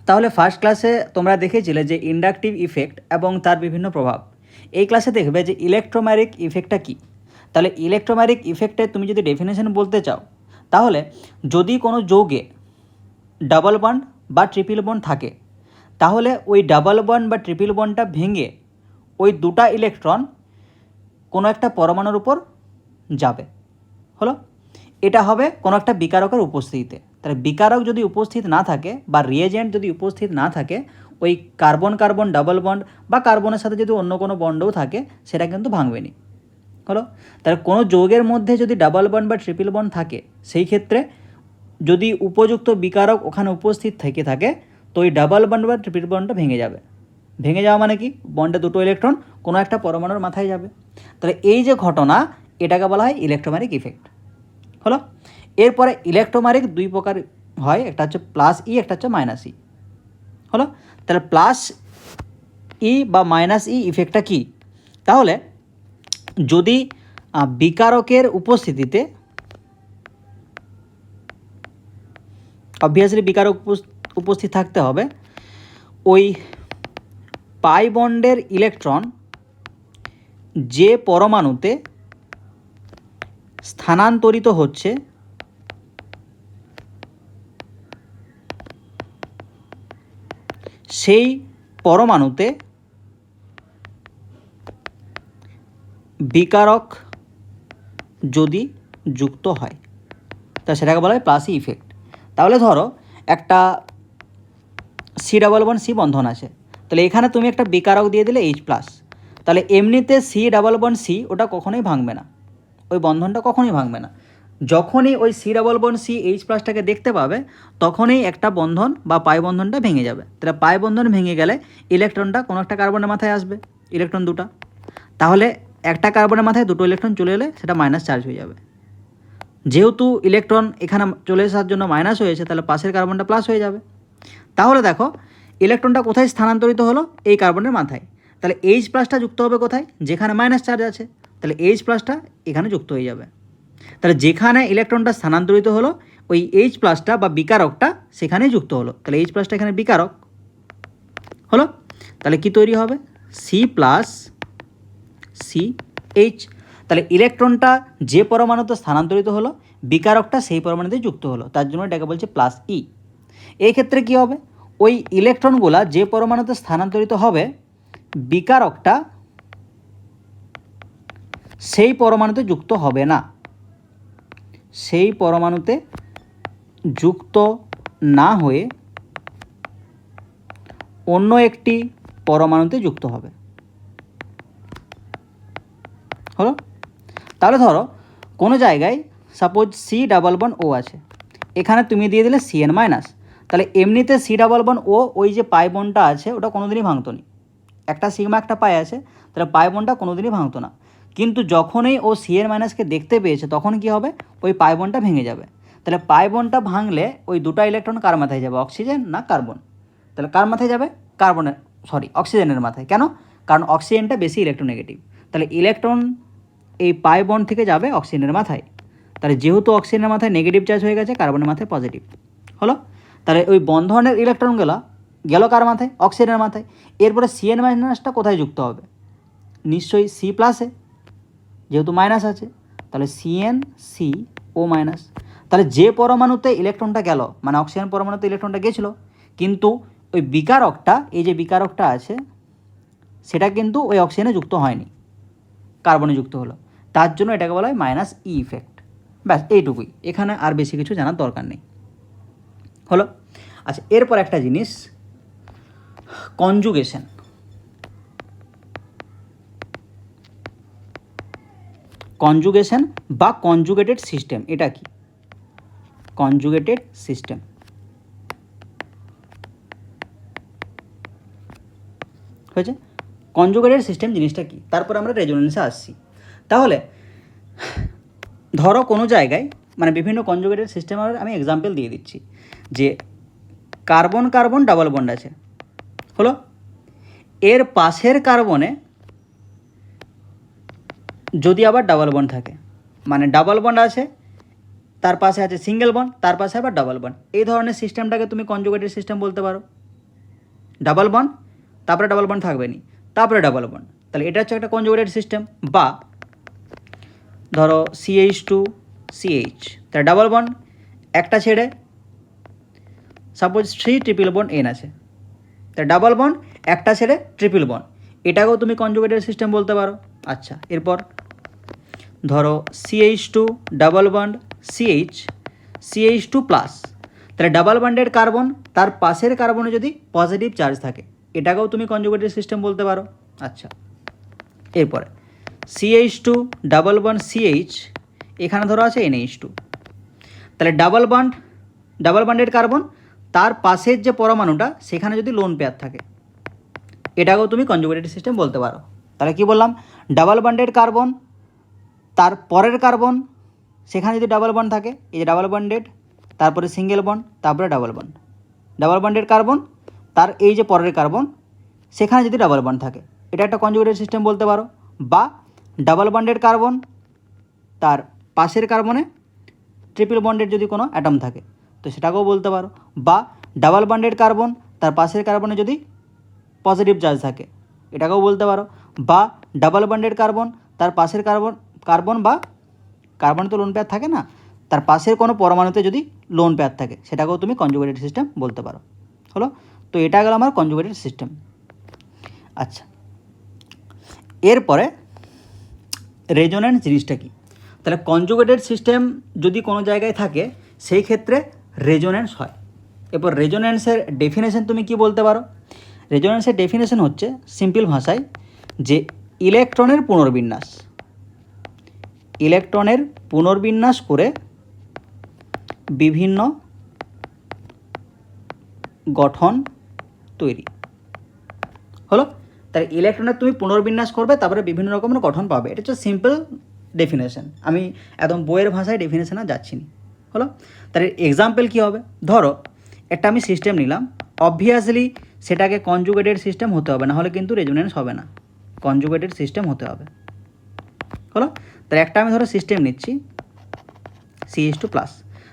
তাহলে ফার্স্ট ক্লাসে তোমরা দেখেছিলে যে ইন্ডাকটিভ ইফেক্ট এবং তার বিভিন্ন প্রভাব। এই ক্লাসে দেখবে যে ইলেকট্রোম্যাগনেটিক ইফেক্টটা কী। তাহলে ইলেকট্রোম্যাগনেটিক ইফেক্টের তুমি যদি ডেফিনেশন বলতে চাও, তাহলে যদি কোনো যৌগে ডাবল বন্ড বা ট্রিপল বন্ড থাকে, তাহলে ওই ডাবল বন্ড বা ট্রিপল বন্ডটা ভেঙে ওই দুটা ইলেকট্রন কোনো একটা পরমাণুর উপর যাবে। হলো, এটা হবে কোনো একটা বিকারকের উপস্থিতিতে। তাহলে বিকারক যদি উপস্থিত না থাকে বা রিয়েজেন্ট যদি উপস্থিত না থাকে, ওই কার্বন কার্বন ডাবল বন্ড বা কার্বনের সাথে যদি অন্য কোনো বন্ডও থাকে, সেটা কিন্তু ভাঙবে নি। হলো, তাহলে কোনো যৌগের মধ্যে যদি ডাবল বন্ড বা ট্রিপল বন্ড থাকে, সেই ক্ষেত্রে যদি উপযুক্ত বিকারক ওখানে উপস্থিত থেকে থাকে, তো ওই ডাবল বন্ড বা ট্রিপল বন্ডটা ভেঙে যাবে। ভেঙে যাওয়া মানে কি, বন্ডে দুটো ইলেকট্রন কোনো একটা পরমাণুর মাথায় যাবে। তাহলে এই যে ঘটনা, এটাকে বলা হয় ইলেকট্রোম্যাগনেটিক ইফেক্ট। হলো, এরপরে ইলেকট্রোম্যাগনেটিক দুই প্রকার হয়, একটা হচ্ছে প্লাস ই, একটা হচ্ছে মাইনাস ই। হলো, তাহলে প্লাস ই বা মাইনাস ই ইফেক্টটা কী? তাহলে যদি বিকারকের উপস্থিতিতে, অবভিয়াসলি বিকারক উপস্থিত থাকতে হবে, ওই পাই বন্ডের ইলেকট্রন যে পরমাণুতে স্থানান্তরিত হচ্ছে সেই পরমাণুতে বিকারক যদি যুক্ত হয়, তা সেটাকে বলা হয় প্লাস ই ইফেক্ট। তাহলে ধরো একটা সি ডাবল বন্ড সি বন্ধন আছে, তাহলে এখানে তুমি একটা বিকারক দিয়ে দিলে এইচ প্লাস, তাহলে এমনিতে সি ডাবল বন্ড সি ওটা কখনোই ভাঙবে না, ওই বন্ধনটা কখনোই ভাঙবে না। যখনই ওই C double bond C H প্লাসটাকে দেখতে পাবে, তখনই একটা বন্ধন বা পাই বন্ধনটা ভেঙে যাবে। তাহলে পাই বন্ধন ভেঙে গেলে ইলেকট্রনটা কোনো একটা কার্বনের মাথায় আসবে, ইলেকট্রন দুটা। তাহলে একটা কার্বনের মাথায় দুটো ইলেকট্রন চলে এলে সেটা মাইনাস চার্জ হয়ে যাবে। যেহেতু ইলেকট্রন এখানে চলে আসার জন্য মাইনাস হয়েছে, তাহলে পাশের কার্বনটা প্লাস হয়ে যাবে। তাহলে দেখো ইলেকট্রনটা কোথায় স্থানান্তরিত হলো, এই কার্বনের মাথায়। তাহলে এইচ প্লাসটা যুক্ত হবে কোথায়, যেখানে মাইনাস চার্জ আছে, তাহলে এইচ প্লাসটা এখানে যুক্ত হয়ে যাবে। তাহলে যেখানে ইলেকট্রনটা স্থানান্তরিত হলো, ওই এইচ প্লাসটা বা বিকারকটা সেখানেই যুক্ত হলো, তাহলে এইচ প্লাসটা এখানে বিকারক হলো। তাহলে কি তৈরি হবে, সি প্লাস সি এইচ। তাহলে ইলেকট্রনটা যে পরমাণুতে স্থানান্তরিত হলো, বিকারকটা সেই পরমাণুতে যুক্ত হলো, তার জন্য এটাকে বলছে প্লাস ই। এই ক্ষেত্রে কী হবে, ওই ইলেকট্রনগুলা যে পরমাণুতে স্থানান্তরিত হবে, বিকারকটা সেই পরমাণুতে যুক্ত হবে না, সেই পরমাণুতে যুক্ত না হয়ে অন্য একটি পরমাণুতে যুক্ত হবে। হলো, তাহলে ধরো কোনো জায়গায় সাপোজ সি ডাবল বন্ড ও আছে, এখানে তুমি দিয়ে দিলে সি এন মাইনাস, তাহলে এমনিতে সি ডাবল বন্ড ও ওই যে পাই বন্ডটা আছে ওটা কোনোদিনই ভাঙতো নি, একটা সিগমা একটা পাই আছে, তাহলে পাই বন্ডটা কোনোদিনই ভাঙতো না। কিন্তু যখনই ও সি এন মাইনাসকে দেখতে পেয়েছে, তখন কি হবে, ওই পাই বন্ডটা ভেঙে যাবে। তাহলে পাই বন্ডটা ভাঙলে ওই দুটো ইলেকট্রন কার মাথায় যাবে, অক্সিজেন না কার্বন? তাহলে কার মাথায় যাবে, অক্সিজেনের মাথায়। কেন? কারণ অক্সিজেনটা বেশি ইলেকট্রোনেগেটিভ। তাহলে ইলেকট্রন এই পাই বন্ড থেকে যাবে অক্সিজেনের মাথায়। তাহলে যেহেতু অক্সিজেনের মাথায় নেগেটিভ চার্জ হয়ে গেছে, কার্বনের মাথায় পজিটিভ হলো। তাহলে ওই বন্ধনের ইলেকট্রনগুলো গেল কার মাথায়, অক্সিজেনের মাথায়। এরপরে সি এন মাইনাসটা কোথায় যুক্ত হবে, নিশ্চয়ই সি প্লাসে, যেহেতু মাইনাস আছে, তাহলে সি এন সি ও মাইনাস। তাহলে যে পরমাণুতে ইলেকট্রনটা গেল, মানে অক্সিজেন পরমাণুতে ইলেকট্রনটা গেছিলো, কিন্তু ওই বিকারকটা, এই যে বিকারকটা আছে, সেটা কিন্তু ওই অক্সিজেনে যুক্ত হয়নি, কার্বনে যুক্ত হলো, তার জন্য এটাকে বলা হয় মাইনাস ই ইফেক্ট। ব্যাস এইটুকুই, এখানে আর বেশি কিছু জানার দরকার নেই। হলো, আচ্ছা এরপর একটা জিনিস, কনজুগেশন। কনজুগেশন বা কনজুগেটেড সিস্টেম, এটা কি? কনজুগেটেড সিস্টেম হয়েছে। কনজুগেটেড সিস্টেম জিনিসটা কি, তারপর আমরা রেজোনেন্সে আসছি। তাহলে ধরো কোনো জায়গায়, মানে বিভিন্ন কনজুগেটেড সিস্টেমের আমি এক্সাম্পল দিয়ে দিচ্ছি, যে কার্বন কার্বন ডাবল বন্ড আছে, হলো, এর পাশের কার্বনে যদি আবার ডাবল বন্ড থাকে, মানে ডাবল বন্ড আছে, তার পাশে আছে সিঙ্গেল বন্ড, তার পাশে আবার ডাবল বন্ড, এই ধরনের সিস্টেমটাকে তুমি কনজুগেটেড সিস্টেম বলতে পারো। ডাবল বন্ড, তারপরে ডাবল বন্ড থাকবে নি, তারপরে ডাবল বন্ড। তাহলে এটা হচ্ছে একটা কনজুগেটেড সিস্টেম। বা ধরো CH2CH, তাহলে ডাবল বন্ড একটা ছেড়ে, সাপোজ 3 ট্রিপল বন্ড N আছে, তাহলে ডাবল বন্ড একটা ছেড়ে ট্রিপল বন্ড, এটাকেও তুমি কনজুগেটেড সিস্টেম বলতে পারো। আচ্ছা, এরপর ধরো CH2 double bond CH2 plus, তাহলে ডাবল বন্ডের কার্বন তার পাশের কার্বনে যদি পজিটিভ চার্জ থাকে, এটাকেও তুমি কনজুগেটেড সিস্টেম বলতে পারো। আচ্ছা, এরপরে CH2 ডাবল বন্ড CH, এখানে ধরো আছে NH2, তাহলে ডাবল বন্ডের কার্বন তার পাশের যে পরমাণুটা সেখানে যদি লোন পেয়ার থাকে, এটাকেও তুমি কনজুগেটেড সিস্টেম বলতে পারো। তাহলে কি বললাম, ডাবল বন্ডেড কার্বন তার পরের কার্বন সেখানে যদি ডাবল বন্ড থাকে, এই যে ডাবল বন্ডেড, তারপরে সিঙ্গেল বন্ড, তারপরে double bond, double bonded carbon তার এই যে পরের কার্বন সেখানে যদি ডাবল বন্ড থাকে, এটা একটা কনজুগেটেড সিস্টেম বলতে পারো। বা ডাবল বন্ডেড কার্বন তার পাশের কার্বনে ট্রিপল বন্ডের যদি কোনো অ্যাটম থাকে, তো সেটাকেও বলতে পারো। বা ডাবল বন্ডেড কার্বন তার পাশের কার্বনে যদি পজিটিভ চার্জ থাকে, এটাকেও বলতে পারো। বা ডাবল বন্ডেড কার্বন তার পাশের কার্বন বা কার্বনে তো লোন পেয়ার থাকে না, তার পাশের কোনো পরমাণুতে যদি লোন পেয়ার থাকে, সেটাকেও তুমি কনজুগেটেড সিস্টেম বলতে পারো। হলো, তো এটা গেল আমার কনজুগেটেড সিস্টেম। আচ্ছা, এরপরে রেজোনেন্স জিনিসটা কি? তাহলে কনজুগেটেড সিস্টেম যদি কোনো জায়গায় থাকে, সেই ক্ষেত্রে রেজোনেন্স হয়। এরপর রেজোনেন্সের ডেফিনেশন তুমি কি বলতে পারো? রেজোনেন্সের ডেফিনেশন হচ্ছে সিম্পল ভাষায় যে ইলেকট্রনের পুনর্বিন্যাস করে বিভিন্ন গঠন তৈরি হলো। তাহলে ইলেকট্রনের তুমি পুনর্বিন্যাস করবে, তারপরে বিভিন্ন রকমের গঠন পাবে। এটা হচ্ছে সিম্পল ডেফিনেশন, আমি একদম বইয়ের ভাষায় ডেফিনেশনে যাচ্ছি না। হলো, তাহলে এক্সাম্পল কী হবে? ধরো একটা আমি সিস্টেম নিলাম, অবভিয়াসলি সেটাকে কনজুগেটেড সিস্টেম হতে হবে, না হলে কিন্তু রেজোনেন্স হবে না, কনজুগেটেড সিস্টেম হতে হবে। হলো, তাহলে একটা আমি ধরো সিস্টেম নিচ্ছি CH2 প্লাস,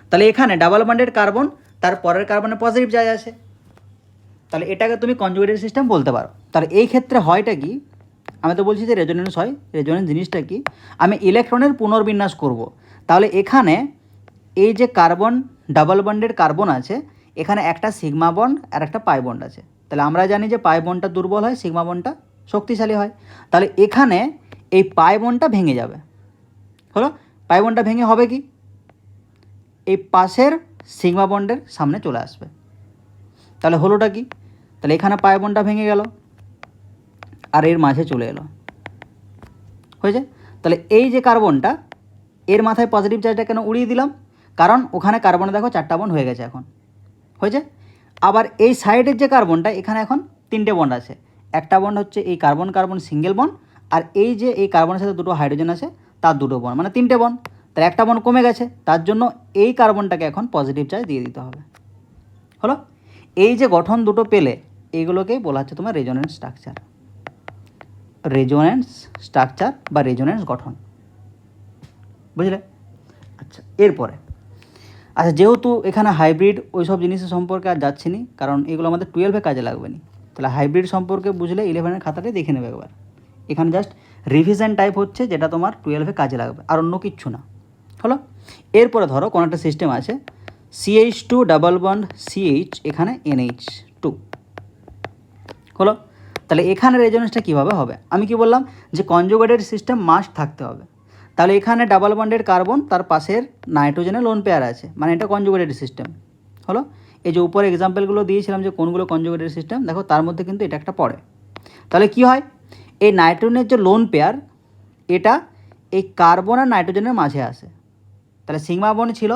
তাহলে এখানে ডাবল বন্ডেড কার্বন তার পরের কার্বনে পজিটিভ চার্জ আছে, তাহলে এটাকে তুমি কনজুগেটেড সিস্টেম বলতে পারো। তাহলে এই ক্ষেত্রে হয়টা কি, আমি তো বলছি যে রেজোনেন্স হয়। রেজোনেন্স জিনিসটা কি, আমি ইলেকট্রনের পুনর্বিন্যাস করব, তাহলে এখানে এই যে কার্বন ডাবল বন্ডেড কার্বন আছে, এখানে একটা সিগমা বন্ড আর একটা পাই বন্ড আছে। তাহলে আমরা জানি যে পাই বন্ডটা দুর্বল হয়, সিগমা বন্ডটা শক্তিশালী হয়। তাহলে এখানে এই পাই বন্ডটা ভেঙে যাবে। হলো, পাই বন্ডটা ভেঙে হবে কি, এই পাশের সিগমা বন্ডের সামনে চলে আসবে। তাহলে হলোটা কি, তাহলে এখানে পাই বন্ডটা ভেঙে গেল আর এর মাঝে চলে এলো, হয়েছে। তাহলে এই যে কার্বনটা, এর মাথায় পজিটিভ চার্জটা কেন উড়িয়ে দিলাম, কারণ ওখানে কার্বনে দেখো 4টা বন্ড হয়ে গেছে এখন, হয়েছে। আবার এই সাইডের যে কার্বনটা, এখানে এখন 3টে বন্ড আছে, একটা বন্ড হচ্ছে এই কার্বন কার্বন সিঙ্গেল বন্ড, আর এই যে এই কার্বনের সাথে দুটো হাইড্রোজেন আছে তার দুটো বন্ড, মানে 3টে বন্ড। তার একটা বন্ড কমে গেছে, তার জন্য এই কার্বনটাকে এখন পজিটিভ চার্জ দিয়ে দিতে হবে। হলো, এই যে গঠন দুটো পেলে, এইগুলোকেই বলা হচ্ছে তোমার রেজোনেন্স স্ট্রাকচার। রেজোনেন্স স্ট্রাকচার বা রেজোনেন্স গঠন, বুঝলে? আচ্ছা, এরপরে যেহেতু এখানে হাইব্রিড ওই সব জিনিসের সম্পর্কে আর যাচ্ছি না, কারণ এগুলো আমাদের 12-এ কাজে লাগবে না। তাহলে হাইব্রিড সম্পর্কে বুঝলে 11-এর খাতাটাই দেখে নেবে একবার। এখানে জাস্ট রিভিশন টাইপ হচ্ছে, যেটা তোমার 12-এ কাজে লাগবে, আর অন্য কিচ্ছু না। হলো, এরপরে ধরো কোনো একটা সিস্টেম আছে CH2 ডাবল বন্ড CH, এখানে NH2। হলো, তাহলে এখানে রেজোনেন্সটা কীভাবে হবে? আমি কি বললাম যে কনজুগেটেড সিস্টেম মাস্ট থাকতে হবে। তাহলে এখানে ডাবল বন্ডেড কার্বন তার পাশের নাইট্রোজেনে লোন পেয়ার আছে, মানে এটা কনজুগেটেড সিস্টেম। হলো, এই যে উপরে এক্সাম্পলগুলো দিয়েছিলাম যে কোনগুলো কনজুগেটেড সিস্টেম, দেখো তার মধ্যে কিন্তু এটা একটা পড়ে। তাহলে কি হয়, এই নাইট্রোজেনের যে লোন পেয়ার, এটা এই কার্বন আর নাইট্রোজেনের মাঝে আসে। তাহলে সিগমা বন্ড ছিল,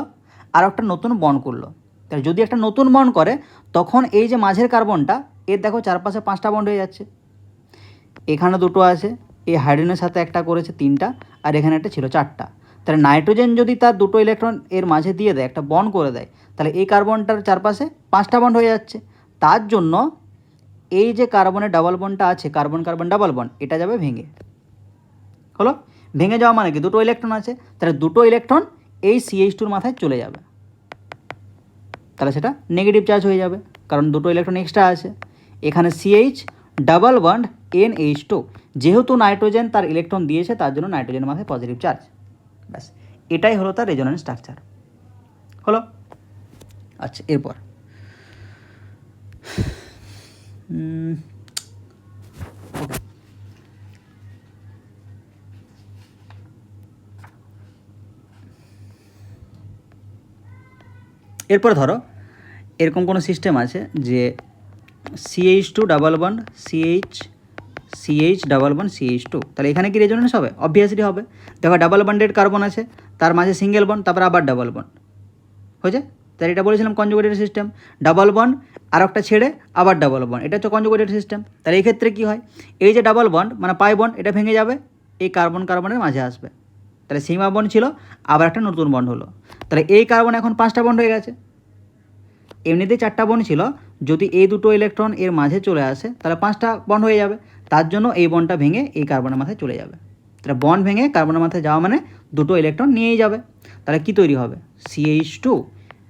আর একটা নতুন বন্ড করলো। তাহলে যদি একটা নতুন বন্ড করে, তখন এই যে মাঝের কার্বনটা, এর দেখো চারপাশে 5টা বন্ড হয়ে যাচ্ছে, এখানে দুটো আছে, এই হাইড্রোজেনের সাথে একটা করেছে 3টা, আর এখানে একটা ছিল 4টা। তাহলে নাইট্রোজেন যদি তার দুটো ইলেকট্রন এর মাঝে দিয়ে দেয়, একটা বন্ড করে দেয়, তাহলে এই কার্বনটার চারপাশে 5টা বন্ড হয়ে যাচ্ছে। তার জন্য এই যে কার্বনের ডাবল বন্ডটা আছে, কার্বন কার্বন ডাবল বন্ড, এটা যাবে ভেঙে। হলো, ভেঙে যাওয়া মানে কি, দুটো ইলেকট্রন আছে, তাহলে দুটো ইলেকট্রন এই CH2-র মাথায় চলে যাবে, তাহলে সেটা নেগেটিভ চার্জ হয়ে যাবে, কারণ দুটো ইলেকট্রন এক্সট্রা আছে। এখানে সিএইচ ডাবল বন্ড NH2, যেহেতু নাইট্রোজেন তার ইলেকট্রন দিয়েছে তার জন্য নাইট্রোজেনের মাথায় পজিটিভ চার্জ। ব্যাস, এটাই হলো তার রেজোন্যান্স স্ট্রাকচার। হলো? আচ্ছা, এরপর এরপর ধরো এরকম কোনো সিস্টেম আছে যে CH2 double bond CH double bond CH2, তাহলে এখানে কি রেজোনেন্স হবে? অবভিয়াসলি হবে। দেখো ডাবল বন্ডেড কার্বন আছে, তার মাঝে সিঙ্গেল বন্ড, তারপর আবার ডাবল বন্ড হয়েছে। তাই এটা বলেছিলাম কনজুগেটেড সিস্টেম, ডাবল বন্ড আর একটা ছেড়ে আবার ডাবল বন্ড, এটা হচ্ছে কনজুগেটেড সিস্টেম। তাহলে এই ক্ষেত্রে কী হয়, এই যে ডাবল বন্ড মানে পাই বন্ড, এটা ভেঙে যাবে, এই কার্বন কার্বনের মাঝে আসবে। তাহলে সিগমা বন্ড ছিল, আবার একটা নতুন বন্ড হলো। তাহলে এই কার্বন এখন 5টা বন্ড হয়ে গেছে। এমনিতেই 4টা বন্ড ছিল, যদি এই দুটো ইলেকট্রন এর মাঝে চলে আসে তাহলে 5টা বন্ড হয়ে যাবে। তার জন্য এই বন্ডটা ভেঙে এই কার্বনের মাথায় চলে যাবে। তাহলে বন্ড ভেঙে কার্বনের মাথায় যাওয়া মানে দুটো ইলেকট্রন নিয়েই যাবে। তাহলে কি তৈরি হবে? CH2,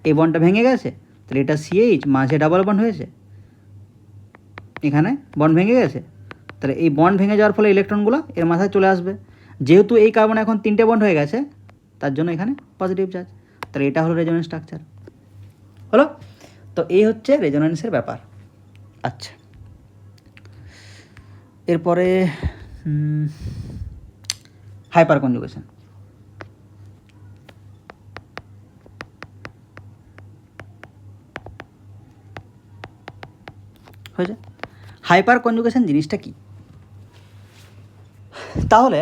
এই বন্ডটা ভেঙে গেছে, তাহলে এটা CH, মাঝে ডাবল বন্ড হয়েছে, এখানে বন্ড ভেঙে গেছে। তাহলে এই বন্ড ভেঙে যাওয়ার ফলে ইলেকট্রনগুলো এর মাথায় চলে আসবে। যেহেতু এই কার্বন এখন 3টে বন্ড হয়ে গেছে, তার জন্য এখানে পজিটিভ চার্জ। তাহলে এটা হলো রেজোনেন্স স্ট্রাকচার। হলো? তো এই হচ্ছে রেজোনেন্সের ব্যাপার। আচ্ছা, এরপরে হাইপার কনজুগেশন। হয়েছে? হাইপার কনজুগেশন জিনিসটা কি? তাহলে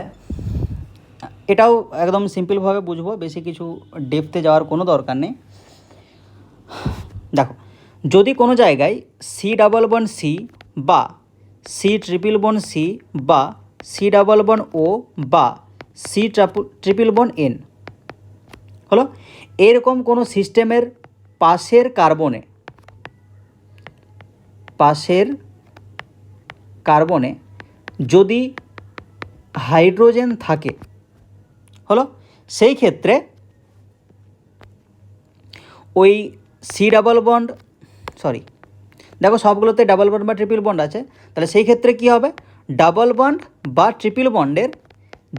এটাও একদম সিম্পলভাবে বুঝবো, বেশি কিছু ডেপথে যাওয়ার কোনো দরকার নেই। দেখো, যদি কোনো জায়গায় সি ডাবল বন্ড সি বা সি ট্রিপল বন্ড সি বা সি ডাবল বন্ড ও বা সি ট্রিপল বন্ড এন হলো, এরকম কোনো সিস্টেমের পাশের কার্বনে যদি হাইড্রোজেন থাকে, হলো, সেই ক্ষেত্রে ওই সি ডাবল বন্ড দেখো সবগুলোতে ডাবল বন্ড বা ট্রিপল বন্ড আছে, তাহলে সেই ক্ষেত্রে কি হবে? ডাবল বন্ড বা ট্রিপল বন্ডের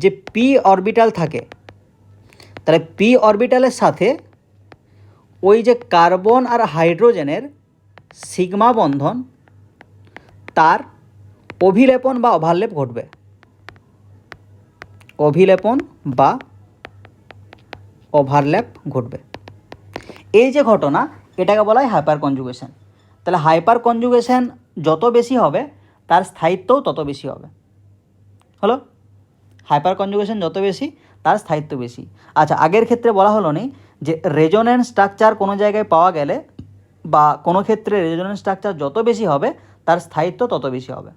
যে পি অরবিটাল থাকে, তাহলে পি অরবিটালের সাথে ওই যে কার্বন আর হাইড্রোজেনের সিগমা বন্ধন, তার অভিলেপন বা ওভারল্যাপ ঘটবে। অভিলেপন বা ওভারল্যাপ ঘটবে। এই যে ঘটনা, এটাকে বলা হয় হাইপার কনজুগেশন। তাহলে হাইপার কনজুগেশন যত বেশি হবে তার স্থায়িত্বও তত বেশি হবে। হলো? হাইপার কনজুগেশন যত বেশি তার স্থায়িত্ব বেশি। আচ্ছা, আগের ক্ষেত্রে বলা হলো নি যে রেজোনেন্স স্ট্রাকচার কোনো জায়গায় পাওয়া গেলে বা কোনো ক্ষেত্রে রেজোনেন্স স্ট্রাকচার যত বেশি হবে তার স্থায়িত্ব তত বেশি হবে।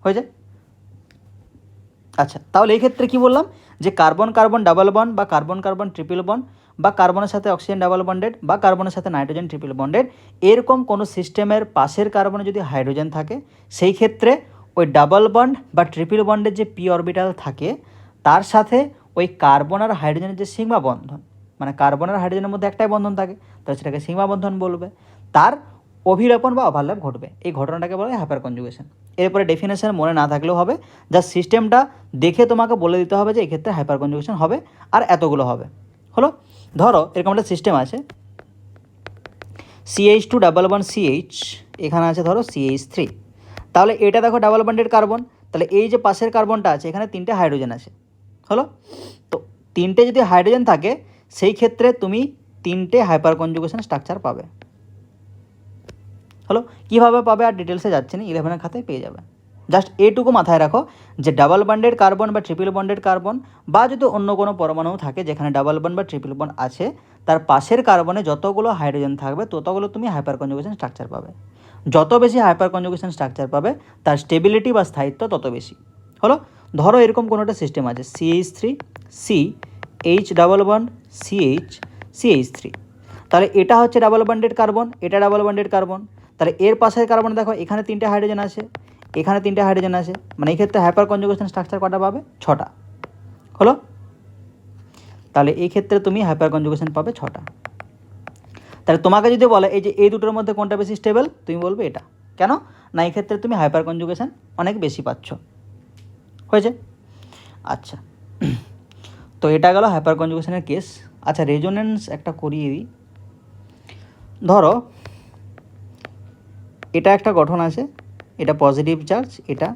হয়েছে? আচ্ছা, তাহলে এই ক্ষেত্রে কি বললাম যে কার্বন কার্বন ডাবল বন্ড বা কার্বন কার্বন ট্রিপল বন্ড বা কার্বনের সাথে অক্সিজেন ডাবল বন্ডেড বা কার্বনের সাথে নাইট্রোজেন ট্রিপল বন্ডেড, এরকম কোনো সিস্টেমের পাশের কার্বনে যদি হাইড্রোজেন থাকে, সেই ক্ষেত্রে ওই ডাবল বন্ড বা ট্রিপল বন্ডের যে পি অরবিটাল থাকে তার সাথে ওই কার্বন আর হাইড্রোজেনের যে সিগমা বন্ধন, মানে কার্বন আর হাইড্রোজেনের মধ্যে একটাই বন্ধন থাকে, তাহলে সেটাকে সিগমা বন্ধন বলবে, তার অভিলেপন বা ওভারল্যাপ ঘটবে। এই ঘটনাটাকে বলা হয় হাইপার কনজুগেশন। এরপরে ডেফিনেশন মনে না থাকলেও হবে, যা সিস্টেমটা দেখে তোমাকে বলে দিতে হবে যে এই ক্ষেত্রে হাইপার কনজুগেশন হবে আর এতগুলো হবে। হলো? ধরো এরকম একটা সিস্টেম আছে, CH2 ডাবল বন্ড CH, এখানে আছে ধরো CH3। তাহলে এটা দেখো ডাবল বন্ডেড কার্বন, তাহলে এই যে পাশের কার্বনটা আছে এখানে 3টে হাইড্রোজেন আছে। হলো? তো 3টে যদি হাইড্রোজেন থাকে সেই ক্ষেত্রে তুমি 3টে হাইপার কনজুগেশন স্ট্রাকচার পাবে। হলো? কীভাবে পাবে আর ডিটেলসে যাচ্ছে না, 11 খাতায় পেয়ে যাবে। জাস্ট এইটুকু মাথায় রাখো যে ডাবল বন্ডেড কার্বন বা ট্রিপল বন্ডেড কার্বন বা যদি অন্য কোনো পরমাণু থাকে যেখানে ডাবল বন্ড বা ট্রিপল বন্ড আছে, তার পাশের কার্বনে যতগুলো হাইড্রোজেন থাকবে ততগুলো তুমি হাইপার কনজুগেশন স্ট্রাকচার পাবে। যত বেশি হাইপার কনজুগেশন স্ট্রাকচার পাবে তার স্টেবিলিটি বা স্থায়িত্ব তত বেশি। হলো? ধরো এরকম কোনো একটা সিস্টেম আছে CH3 CH double bond CH3, তাহলে এটা হচ্ছে ডাবল বন্ডেড কার্বন, এটা ডাবল বন্ডেড কার্বন। তাহলে এর পাশের কার্বন দেখো এখানে 3টে হাইড্রোজেন আছে, এখানে 3টে হাইড্রোজেন আছে, মানে এই ক্ষেত্রে হাইপার কনজুগেশন স্ট্রাকচার কটা পাবে? 6টা। হলো? তাহলে এই ক্ষেত্রে তুমি হাইপার কনজুগেশন পাবে 6টা। তাহলে তোমাকে যদি বলে এই যে এই দুটোর মধ্যে কোনটা বেশি স্টেবল, তুমি বলবে এটা। কেন না, এই ক্ষেত্রে তুমি হাইপার কনজুগেশন অনেক বেশি পাচ্ছ। হয়েছে? আচ্ছা, তো এটা গেল হাইপার কনজুগেশনের কেস। আচ্ছা, রেজোনেন্স একটা করিয়ে দিই। ধরো এটা একটা গঠন আছে, এটা পজিটিভ চার্জ, এটা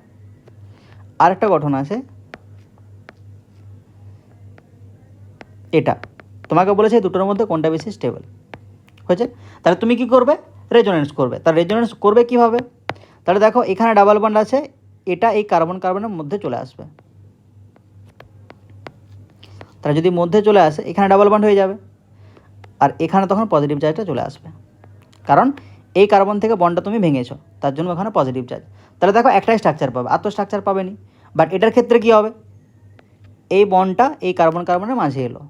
আর একটা গঠন আছে, এটা। তোমাকে বলেছে এই দুটোর মধ্যে কোনটা বেশি স্টেবল। হয়েছে? তাহলে তুমি কি করবে? রেজোনেন্স করবে। তার রেজোনেন্স করবে কীভাবে? তাহলে দেখো এখানে ডাবল বন্ড আছে, এটা এই কার্বন কার্বনের মধ্যে চলে আসবে। তাহলে যদি মধ্যে চলে আসে এখানে ডাবল বন্ড হয়ে যাবে, আর এখানে তখন পজিটিভ চার্জটা চলে আসবে, কারণ এই কার্বন থেকে বন্ডটা তুমি ভেঙেছো, তার জন্য ওখানে পজিটিভ চার্জ। তাহলে দেখো একটাই স্ট্রাকচার পাবে, আর তো স্ট্রাকচার পাবেনি। বাট এটার ক্ষেত্রে কী হবে? এই বন্ডটা এই কার্বন কার্বনের মাঝে এলো,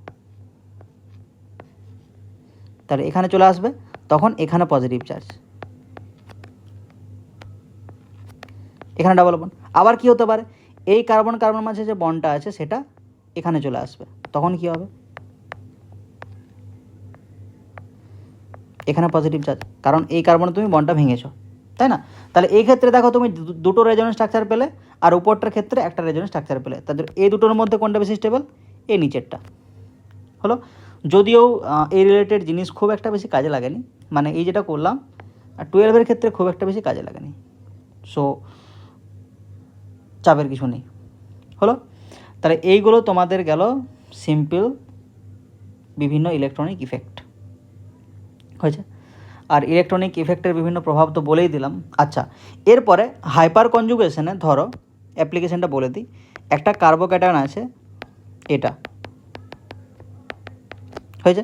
তাহলে এখানে চলে আসবে, তখন এখানে পজিটিভ চার্জ, এখানে ডাবল বন্ড। আবার কি হতে পারে? এই কার্বন কার্বন মাঝে যে বন্ডটা আছে সেটা এখানে চলে আসবে, তখন কি হবে? এখানে পজিটিভ চার্জ, কারণ এই কার্বনে তুমি বন্ডটা ভেঙেছো, তাই না? তাহলে এই ক্ষেত্রে দেখো তুমি দুটো রেজোনেন্স স্ট্রাকচার পেলে, আর উপরটার ক্ষেত্রে একটা রেজোনেন্স স্ট্রাকচার পেলে। তাদের এই দুটোর মধ্যে কোনটা বেশি স্টেবল? এই নিচেরটা। হলো? যদিও এই রিলেটেড জিনিস খুব একটা বেশি কাজে লাগেনি, মানে এই যেটা করলাম 12-এর ক্ষেত্রে খুব একটা বেশি কাজে লাগেনি, সো চাপের কিছু নেই। হলো? তাহলে এইগুলো তোমাদের গেল সিম্পল বিভিন্ন ইলেকট্রনিক ইফেক্ট। হয়েছে? আর ইলেকট্রনিক ইফেক্টের বিভিন্ন প্রভাব তো বলেই দিলাম। আচ্ছা, এরপরে হাইপার কনজুগেশনে ধরো অ্যাপ্লিকেশনটা বলে দিই। একটা কার্বোক্যাটায়ন আছে, এটা। হয়েছে?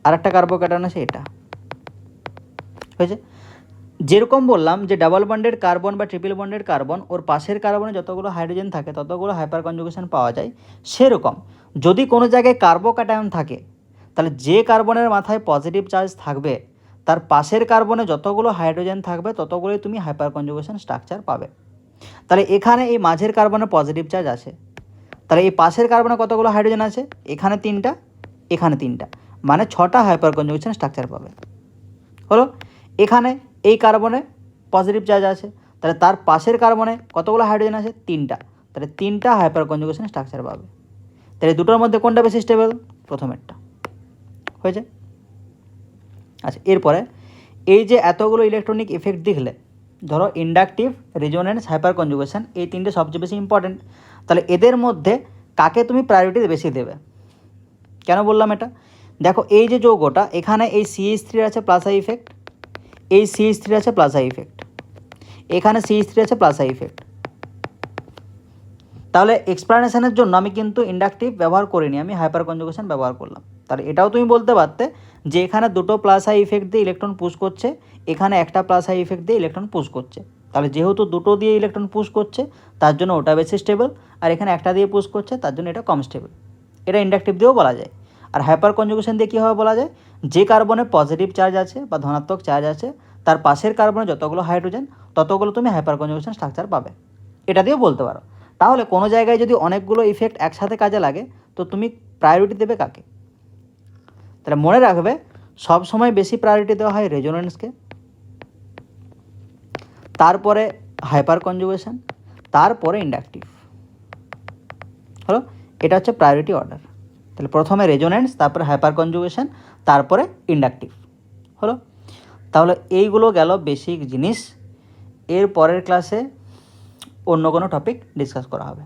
আর একটা কার্বোক্যাটায়ন আছে, এটা। হয়েছে? যেরকম বললাম যে ডাবল বন্ডেড কার্বন বা ট্রিপল বন্ডেড কার্বন, ওর পাশের কার্বনে যতগুলো হাইড্রোজেন থাকে ততগুলো হাইপার কনজুগেশন পাওয়া যায়। সেরকম যদি কোনো জায়গায় কার্বোক্যাটায়ন থাকে, তাহলে যে কার্বনের মাথায় পজিটিভ চার্জ থাকবে তার পাশের কার্বনে যতগুলো হাইড্রোজেন থাকবে ততগুলোই তুমি হাইপার কনজুগেশন স্ট্রাকচার পাবে। তাহলে এখানে এই মাঝের কার্বনে পজিটিভ চার্জ আছে, তাহলে এই পাশের কার্বনে কতগুলো হাইড্রোজেন আছে? এখানে 3টা, এখানে 3টা, মানে 6টা হাইপার কনজুগেশন স্ট্রাকচার পাবে। হলো? এখানে এই কার্বনে পজিটিভ চার্জ আছে, তাহলে তার পাশের কার্বনে কতগুলো হাইড্রোজেন আছে? 3টা, তাহলে 3টা হাইপার কনজুগেশন স্ট্রাকচার পাবে। তাহলে দুটোর মধ্যে কোনটা বেশি স্টেবল? প্রথমেরটা। হয়েছে? আচ্ছা, এরপরে এই যে এতগুলো ইলেকট্রনিক ইফেক্ট দেখলে, ধরো ইন্ডাকটিভ, রেজোনেন্স, হাইপার কনজুগেশন, এই তিনটে সবচেয়ে বেশি ইম্পর্টেন্ট। তাহলে এদের মধ্যে কাকে তুমি প্রায়োরিটি বেশি দেবে? কেন বললাম এটা? দেখো এই যে যৌগটা, এখানে এই CH3 আছে প্লাস আই ইফেক্ট, এই CH3 আছে প্লাস আই ইফেক্ট, এখানে CH3 আছে প্লাস আই ইফেক্ট। তাহলে এক্সপ্লানেশনের জন্য আমি কিন্তু ইন্ডাকটিভ ব্যবহার করিনি, আমি হাইপার কনজুগেশন ব্যবহার করলাম। তাহলে এটাও তুমি বলতে পারতে যে এখানে দুটো প্লাস আই ইফেক্ট দিয়ে ইলেকট্রন পুশ করছে, এখানে একটা প্লাস আই ইফেক্ট দিয়ে ইলেকট্রন পুশ করছে। তাহলে যেহেতু দুটো দিয়ে ইলেকট্রন পুশ করছে তার জন্য ওটা বেশি স্টেবল, আর এখানে একটা দিয়ে পুশ করছে তার জন্য এটা কম স্টেবল। এটা ইন্ডাকটিভ দিয়েও বলা যায়। আর হাইপার কনজুগেশন দিয়ে কীভাবে বলা যায়? যে কার্বনে পজিটিভ চার্জ আছে বা ধনাত্মক চার্জ আছে তার পাশের কার্বনে যতগুলো হাইড্রোজেন ততগুলো তুমি হাইপার কনজুগেশন স্ট্রাকচার পাবে, এটা দিয়েও বলতে পারো। তাহলে কোনো জায়গায় যদি অনেকগুলো ইফেক্ট একসাথে কাজে লাগে তো তুমি প্রায়োরিটি দেবে কাকে? তাহলে মনে রাখবে সব সময় বেশি প্রায়োরিটি দেওয়া হয় রেজোনেন্সকে, তারপরে হাইপার কনজুগেশন, তারপরে ইন্ডাকটিভ। হলো? এটা হচ্ছে প্রায়োরিটি অর্ডার। তাহলে প্রথমে রেজোনেন্স, তারপরে হাইপার কনজুগেশন, তারপরে ইন্ডাকটিভ। হলো? তাহলে এইগুলো গেল বেসিক জিনিস। এর পরের ক্লাসে অন্য কোনো টপিক ডিসকাস করা হবে।